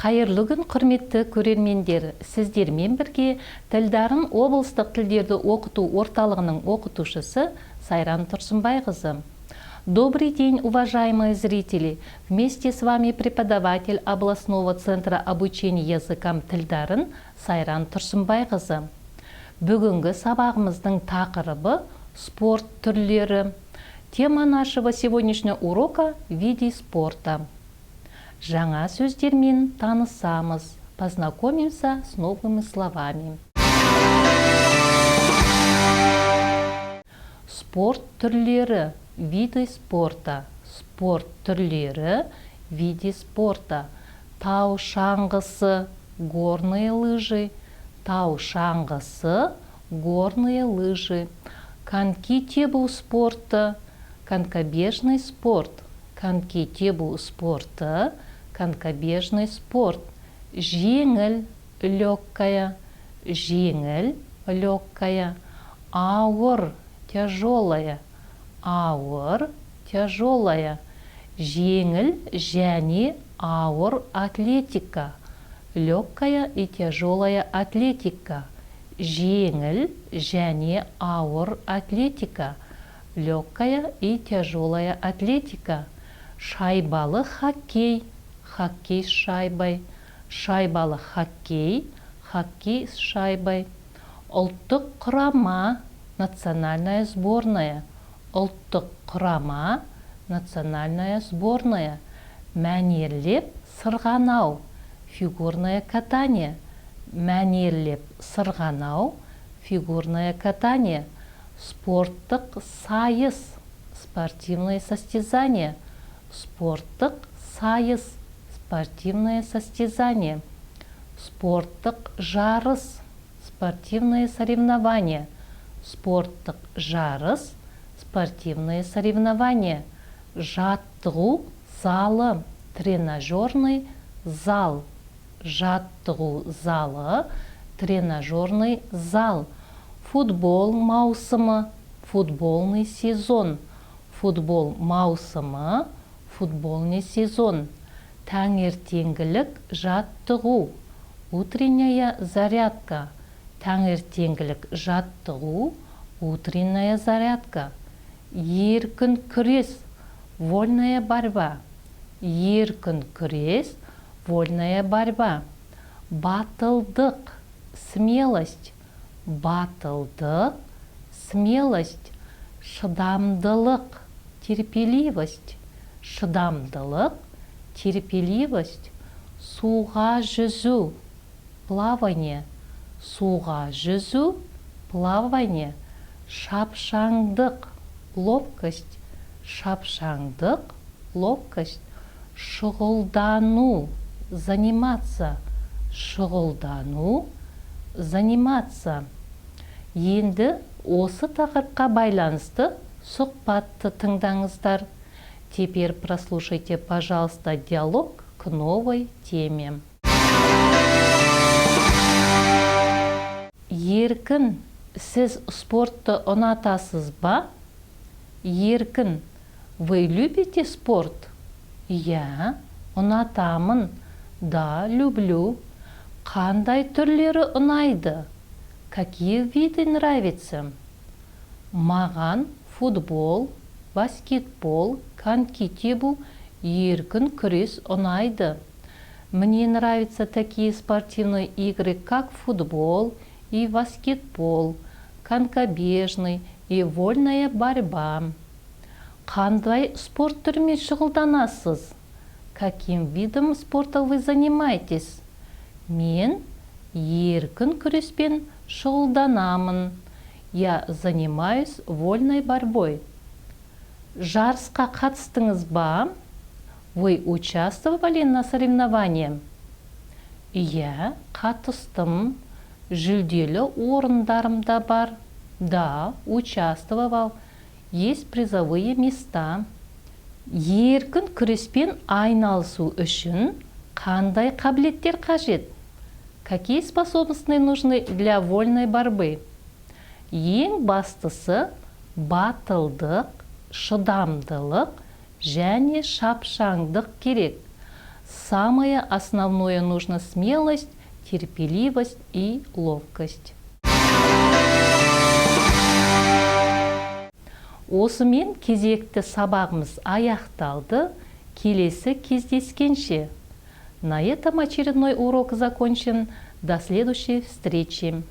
Қайырлы күн, құрметті көрермендер. Сіздермен бірге Тілдарын облыстық тілдерді оқыту орталығының оқытушысы Сайран Тұрсынбайқызы. Добрый день, уважаемые зрители! Вместе с вами преподаватель областного центра обучения языкам Тілдарын Сайран Тұрсынбайқызы. Бүгінгі сабағымыздың тақырыбы спорт түрлері. Тема нашего сегодняшнего урока – виды спорта. Жаңа сөздермен танысамыз, познакомимся с новыми словами. Спорт түрлері, виды спорта. Спорт түрлері, виды спорта. Тау шаңғысы, горные лыжи. Тау шаңғысы, горные лыжи. Коньки тебу спорта, конькобежный спорт. Коньки тебу спорта, конькобежный спорт. Жеңіл, легкая. Жеңіл, легкая. Ауыр, тяжелая. Ауыр, тяжелая. Жеңіл және ауыр атлетика. Легкая и тяжелая атлетика. Жеңіл және ауыр атлетика. Легкая и тяжелая атлетика. Шайбалы хоккей. Хоккей с шайбой. Шайбалы хоккей. Хоккей с шайбой. Ұлттық құрама. Национальная сборная. Ұлттық құрама. Национальная сборная. Мәнерлеп сырғанау. Фигурное катание. Мәнерлеп сырғанау. Фигурное катание. Спорттық сайыс. Спортивное состязание. Спорттық сайыс. Спортивное состязание. Спорттық жарыс. Спортивное соревнование. Спорттық жарыс. Спортивное соревнование. Жаттығу залы. Тренажерный зал. Жаттығу залы. Тренажерный зал. Футбол маусымы. Футболный сезон. Футбол маусымы. Футбольный сезон. Таңертеңгілік жаттығу. Утренняя зарядка. Таңертеңгілік жаттығу. Утренняя зарядка. Еркін күрес. Вольная борьба. Еркін күрес. Вольная борьба. Батылдық. Смелость. Батылдық. Смелость. Шыдамдылық. Терпеливость. Шыдамдылық. Терпеливость. Суға жүзу. Плавание. Суға жүзу. Плавание. Шапшаңдық. Ловкость. Шапшаңдық. Ловкость. Шұғылдану. Заниматься. Шұғылдану. Заниматься. Енді осы тақырыпқа байланысты сұхбатты тыңдаңыздар. Теперь прослушайте, пожалуйста, диалог к новой теме. Еркін, сіз спортты ұнатасыз ба? Еркін, вы любите спорт? Я ұнатамын. Да, люблю. Қандай түрлері ұнайды? Какие виды нравятся? Маған футбол, баскетбол, коньки тебу, еркін күрес ұнайды. Мне нравятся такие спортивные игры, как футбол и баскетбол, конькобежный и вольная борьба. Қандай спорт түрімен шұғылданасыз? Каким видом спорта вы занимаетесь? Мен еркін күреспен шұғылданамын. Я занимаюсь вольной борьбой. Жарысқа қатыстыңыз ба? Вы участвовали на соревновании? Я қатыстым. Жүлделі орындарым да бар. Да, участвовал. Есть призовые места. Еркін күреспен айналысу үшін қандай қабілеттер қажет? Какие способности нужны для вольной борьбы? Ең бастысы батылдық, шыдамдылық және шапшаңдық керек. самое основное нужно смелость, терпеливость и ловкость. Осымен кезекті сабағымыз аяқталды. Келесі кездескенше. На этом очередной урок закончен. До следующей встречи.